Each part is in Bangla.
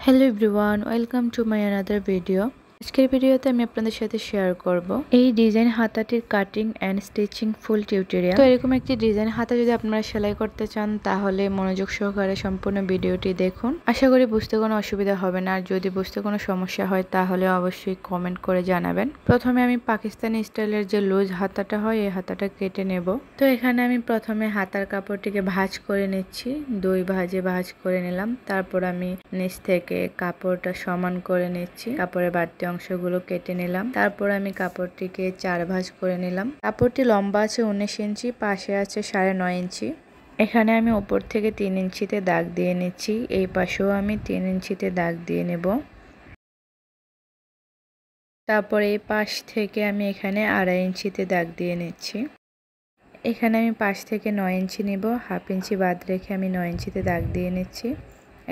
Hello everyone, welcome to my another video. আজকের ভিডিওতে আমি আপনাদের সাথে শেয়ার করব এই ডিজাইন হাতাটির cutting and stitching full tutorial. তো এরকম একটি ডিজাইন হাতা যদি আপনারা সেলাই করতে চান তাহলে মনোযোগ সহকারে সম্পূর্ণ ভিডিওটি দেখুন। আশা করি বুঝতে কোনো অসুবিধা হবে না, আর যদি বুঝতে কোনো সমস্যা হয় তাহলে অবশ্যই কমেন্ট করে জানাবেন। প্রথমে আমি পাকিস্তানি স্টাইলের যে লুজ হাতাটা হয় এই হাতাটা কেটে নেব। তো এখানে আমি প্রথমে হাতার কাপড়টিকে ভাঁজ করে নিচ্ছি, দুই ভাঁজে ভাঁজ করে নিলাম। তারপর আমি নিচ থেকে কাপড়টা সমান করে নিচ্ছি, কাপড়ের বাড়তি অংশগুলো কেটে নিলাম। তারপর আমি কাপড়টিকে 4 ভাঁজ করে নিলাম। কাপড়টি লম্বা আছে 19 ইঞ্চি, পাশে আছে 9.5 ইঞ্চি। এখানে আমি উপর থেকে 3 ইঞ্চিতে দাগ দিয়ে নিচ্ছি, এই পাশেও আমি 3 ইঞ্চিতে দাগ দিয়ে নেব। তারপর এই পাশ থেকে আমি এখানে 2.5 ইঞ্চিতে দাগ দিয়ে নিচ্ছি। এখানে আমি পাশ থেকে 9 ইঞ্চি নেব, হাফ ইঞ্চি বাদ রেখে আমি 9 ইঞ্চিতে দাগ দিয়ে নিচ্ছি।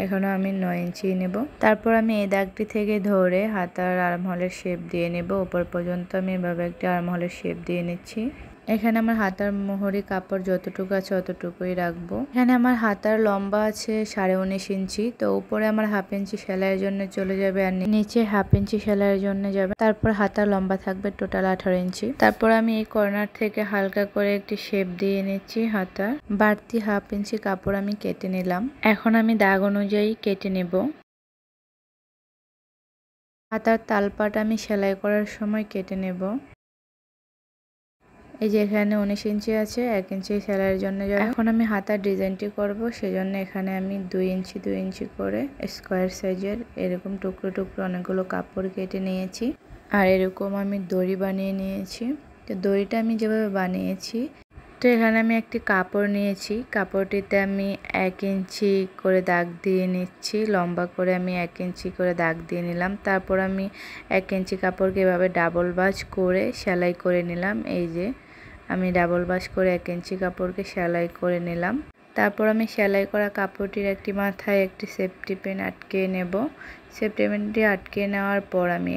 এখনও আমি 9 ইঞ্চি নেব। তারপর আমি এই দাগটি থেকে ধরে হাতার আর্মহোলের শেপ দিয়ে নেব। উপর পর্যন্ত আমি এভাবে একটা আর্মহোলের শেপ দিয়ে নিচ্ছি। এখানে আমার হাতার মোহরি কাপড় যতটুকু আছে অতটুকুই রাখবো। এখানে আমার হাতার লম্বা আছে 19.5 ইঞ্চি, তো উপরে আমার হাফ ইঞ্চি সেলাইয়ের জন্য চলে যাবে আর নিচে হাফ ইঞ্চি সেলাইয়ের জন্য যাবে। তারপর হাতার লম্বা থাকবে টোটাল 18 ইঞ্চি। তারপর আমি এই কর্নার থেকে হালকা করে একটি শেপ দিয়ে নিচ্ছি। হাতার বাড়তি হাফ ইঞ্চি কাপড় আমি কেটে নিলাম। এখন আমি দাগ অনুযায়ী কেটে নেব। হাতার তালপাট আমি সেলাই করার সময় কেটে নেব। এই যে এখানে 19 ইঞ্চি আছে, 1 ইঞ্চি সেলাইয়ের জন্য যাবে। এখন আমি হাতার ডিজাইনটি করব, সেজন্য এখানে আমি 2 ইঞ্চি করে স্কোয়ার সাইজের এরকম টুকরো টুকরো অনেকগুলো কাপড় কেটে নিয়েছি। আর এরকম আমি দড়ি বানিয়ে নিয়েছি। তো দড়িটা আমি যেভাবে বানিয়েছি, তো এখানে আমি একটি কাপড় নিয়েছি, কাপড়টিতে আমি 1 ইঞ্চি করে দাগ দিয়ে নিচ্ছি। লম্বা করে আমি 1 ইঞ্চি করে দাগ দিয়ে নিলাম। তারপর আমি 1 ইঞ্চি কাপড়কে এভাবে ডাবল ভাঁজ করে সেলাই করে নিলাম। এই যে আমি ডাবল ভাঁজ করে 1 ইঞ্চি কাপড়কে সেলাই করে নিলাম। তারপর আমি সেলাই করা কাপড়টির একটি মাথায় একটি সেফটি পিন আটকে নেব। সেফটি পিনটি আটকে নেওয়ার পর আমি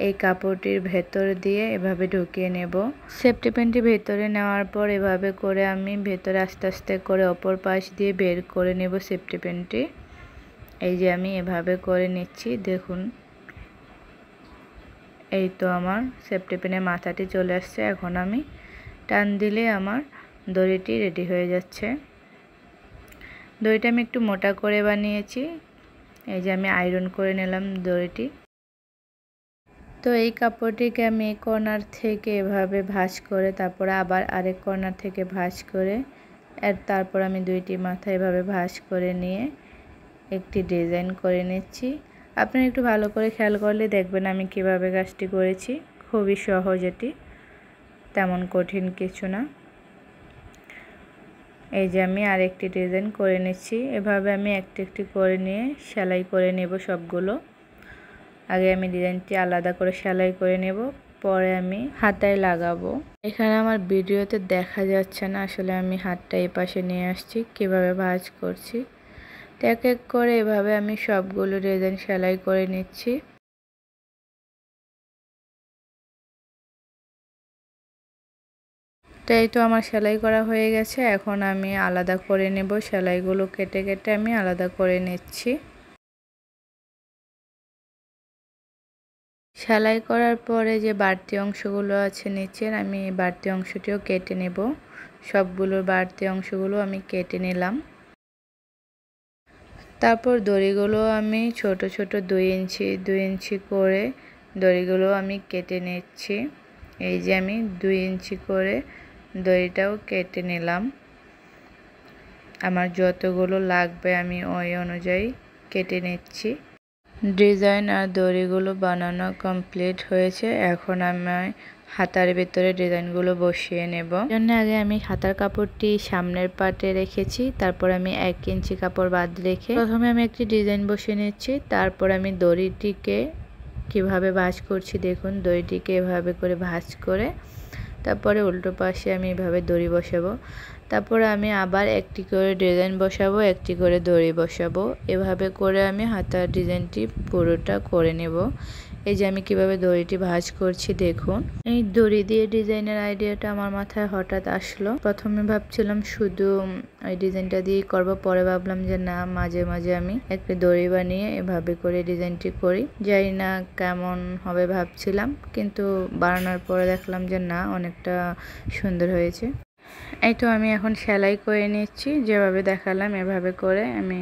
এই কাপড়টির ভেতর দিয়ে এভাবে ঢুকিয়ে নেব। সেফটি পিনটি ভেতরে নেওয়ার পর এভাবে করে আমি ভেতরে আস্তে আস্তে করে অপর পাশ দিয়ে বের করে নেব সেফটি পিনটি। এই যে আমি এভাবে করে নিচ্ছি, দেখুন। এই তো আমার সেফটি পিনের মাথাটি চলে আসছে। এখন আমি টান দিলে আমার দড়িটি রেডি হয়ে যাচ্ছে। দড়িটা আমি একটু মোটা করে বানিয়েছি। এই যে আমি আয়রন করে নিলাম দড়িটি। তো এই কাপড়টিকে আমি এই কর্নার থেকে এভাবে ভাঁজ করে তারপর আবার আরেক কর্নার থেকে ভাঁজ করে তারপর আমি দুইটি মাথা এভাবে ভাঁজ করে নিয়ে একটি ডিজাইন করে নিচ্ছি। আপনারা একটু ভালো করে খেয়াল করলে দেখবেন আমি কিভাবে কাজটি করেছি। খুবই সহজ, এটি তেমন কঠিন কিছু না। এই যে আমি আরেকটি ডিজাইন করে নিচ্ছি। এভাবে আমি একটি একটি করে নিয়ে সেলাই করে নেব সবগুলো। আগে আমি ডিজাইনটি আলাদা করে সেলাই করে নেব, পরে আমি হাতায় লাগাবো। এখানে আমার ভিডিওতে দেখা যাচ্ছে না, আসলে আমি হাতটা এই পাশে নিয়ে আসছি কিভাবে ভাঁজ করছি। তো এক এক করে এভাবে আমি সবগুলো ডিজাইন সেলাই করে নিচ্ছি। তো এই তো আমার সেলাই করা হয়ে গেছে। এখন আমি আলাদা করে নেব, সেলাইগুলো কেটে কেটে আমি আলাদা করে নিচ্ছি। সেলাই করার পরে যে বাড়তি অংশগুলো আছে নিচের, আমি এই বাড়তি অংশটিও কেটে নেব। সবগুলোর বাড়তি অংশগুলো আমি কেটে নিলাম। তারপর দড়িগুলো আমি ছোট ছোট 2 ইঞ্চি করে দড়িগুলো আমি কেটে নিচ্ছি। এই যে আমি 2 ইঞ্চি করে দড়িটাও কেটে নিলাম। আমার যতগুলো লাগবে আমি ওই অনুযায়ী কেটে নিচ্ছি। ডিজাইন আর দড়িগুলো বানানো কমপ্লিট হয়েছে। এখন আমি হাতার ভিতরে ডিজাইনগুলো বসিয়ে নেব। জন্য আগে আমি হাতার কাপড়টি সামনের পাটে রেখেছি, তারপর আমি 1 ইঞ্চি কাপড় বাদ রেখে প্রথমে আমি একটি ডিজাইন বসিয়ে নিচ্ছি। তারপর আমি দড়িটিকে কিভাবে ভাঁজ করছি দেখুন। দড়িটিকে এভাবে করে ভাঁজ করে তারপরে উল্টো পাশে আমি এভাবে দড়ি বসাবো। তারপরে আমি আবার একটি করে ডিজাইন বসাবো, একটি করে দড়ি বসাবো। এভাবে করে আমি হাতার ডিজাইনটি পুরোটা করে নেব। এই যে আমি কিভাবে দড়িটি ভাঁজ করছি দেখুন। এই দড়ি দিয়ে ডিজাইনের আইডিয়াটা আমার মাথায় হঠাৎ আসলো। প্রথমে ভাবছিলাম শুধু এই ডিজাইনটা দিয়েই করবো, পরে ভাবলাম যে না, মাঝে মাঝে আমি একটা দড়ি বানিয়ে এভাবে করে ডিজাইনটি করি। জানি না কেমন হবে ভাবছিলাম, কিন্তু বানানোর পরে দেখলাম যে না, অনেকটা সুন্দর হয়েছে। এই তো আমি এখন সেলাই করে নিচ্ছি, যেভাবে দেখালাম এভাবে করে আমি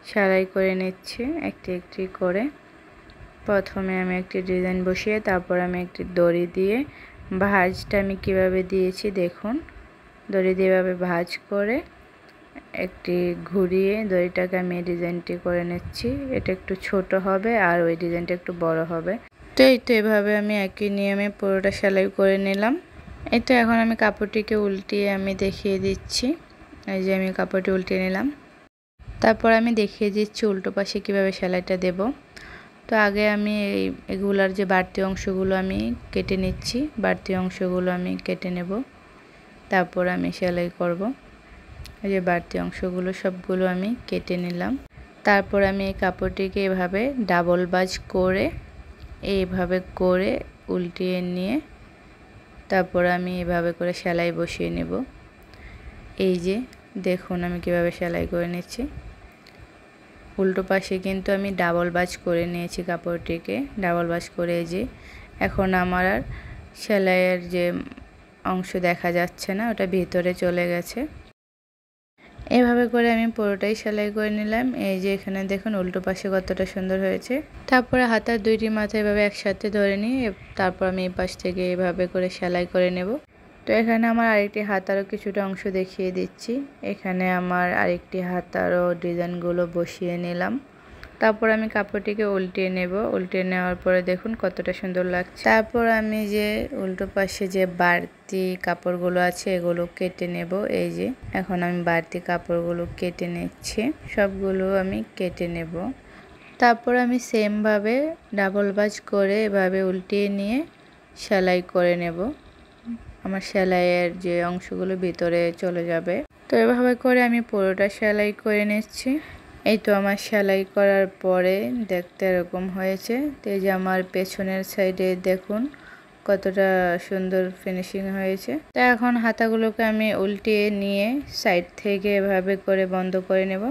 সেলাই করে নিচ্ছি একটি একটি করে। প্রথমে আমি একটি ডিজাইন বসিয়ে তারপর আমি একটি দড়ি দিয়ে ভাঁজটা আমি কিভাবে দিয়েছি দেখুন। দড়ি দিয়ে এভাবে ভাঁজ করে একটি ঘুরিয়ে দড়িটাকে আমি এই ডিজাইনটি করে নিচ্ছি। এটা একটু ছোট হবে আর ওই ডিজাইনটা একটু বড় হবে। তো এই তো এভাবে আমি একই নিয়মে পুরোটা সেলাই করে নিলাম। এই তো এখন আমি কাপড়টিকে উল্টিয়ে আমি দেখিয়ে দিচ্ছি। এই যে আমি কাপড়টি উল্টিয়ে নিলাম, তারপর আমি দেখিয়ে দিচ্ছি উল্টো পাশে কীভাবে সেলাইটা দেব। তো আগে আমি এগুলার যে বাড়তি অংশগুলো আমি কেটে নিচ্ছি, বাড়তি অংশগুলো আমি কেটে নেব, তারপর আমি সেলাই করব। এই যে বাড়তি অংশগুলো সবগুলো আমি কেটে নিলাম। তারপর আমি এই কাপড়টিকে এভাবে ডাবল ভাঁজ করে এইভাবে করে উল্টিয়ে নিয়ে তারপর আমি এভাবে করে সেলাই বসিয়ে নেব। এই যে দেখুন আমি কিভাবে সেলাই করে নিচ্ছি। উল্টো পাশে কিন্তু আমি ডাবল ভাঁজ করে নিয়েছি কাপড়টিকে, ডাবল ভাঁজ করে। এই যে এখন আমার আর সেলাইয়ের যে অংশ দেখা যাচ্ছে না, ওটা ভিতরে চলে গেছে। এভাবে করে আমি পুরোটাই সেলাই করে নিলাম। এই যে এখানে দেখুন উল্টো পাশে কতটা সুন্দর হয়েছে। তারপরে হাতার দুইটি মাথা এভাবে একসাথে ধরে নিয়ে তারপর আমি এই পাশ থেকে এভাবে করে সেলাই করে নেব। তো এখানে আমার আরেকটি হাতারও কিছুটা অংশ দেখিয়ে দিচ্ছি। এখানে আমার আরেকটি হাতারও ডিজাইনগুলো বসিয়ে নিলাম। তারপর আমি কাপড়টিকে উল্টিয়ে নেব। উল্টিয়ে নেওয়ার পরে দেখুন কতটা সুন্দর লাগছে। তারপর আমি যে উল্টো পাশে যে বাড়তি কাপড়গুলো আছে এগুলো কেটে নেব। এই যে এখন আমি বাড়তি কাপড়গুলো কেটে নিচ্ছি, সবগুলো আমি কেটে নেব। তারপর আমি সেমভাবে ডাবল ভাঁজ করে এভাবে উল্টিয়ে নিয়ে সেলাই করে নেব। আমার সেলাইয়ের যে অংশগুলো ভিতরে চলে যাবে। তো এভাবে করে আমি পুরোটা সেলাই করে নিচ্ছি। এই তো আমার সেলাই করার পরে দেখতে এরকম হয়েছে। তো এই যে আমার পেছনের সাইডে দেখুন কতটা সুন্দর ফিনিশিং হয়েছে। তো এখন হাতাগুলোকে আমি উল্টিয়ে নিয়ে সাইড থেকে এভাবে করে বন্ধ করে নেব।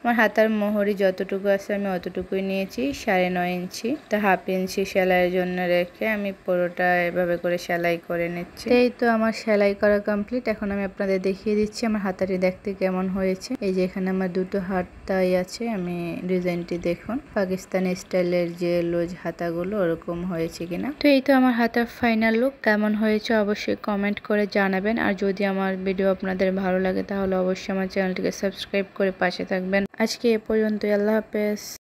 আমার হাতার মোহরি যতটুকু আছে আমি অতটুকুই নিয়েছি, 9.5 ইঞ্চি। তো 1/2 ইঞ্চি সেলাইয়ের জন্য রেখে আমি পুরোটা এভাবে করে সেলাই করে নিচ্ছি। এই তো আমার সেলাই করা কমপ্লিট। এখন আমি আপনাদের দেখিয়ে দিচ্ছি আমার হাতাটি দেখতে কেমন হয়েছে। এই যে এখানে আমার দুটো হাতাই আছে, আমি ডিজাইনটি দেখুন পাকিস্তানি স্টাইলের যে লুজ হাতাগুলো ওরকম হয়েছে কিনা। তো এই তো আমার হাতার ফাইনাল লুক কেমন হয়েছে অবশ্যই কমেন্ট করে জানাবেন। আর যদি আমার ভিডিও আপনাদের ভালো লাগে তাহলে অবশ্যই আমার চ্যানেলটিকে সাবস্ক্রাইব করে পাশে থাকবেন। আজকে এ পর্যন্তই, আল্লাহ হাফেজ।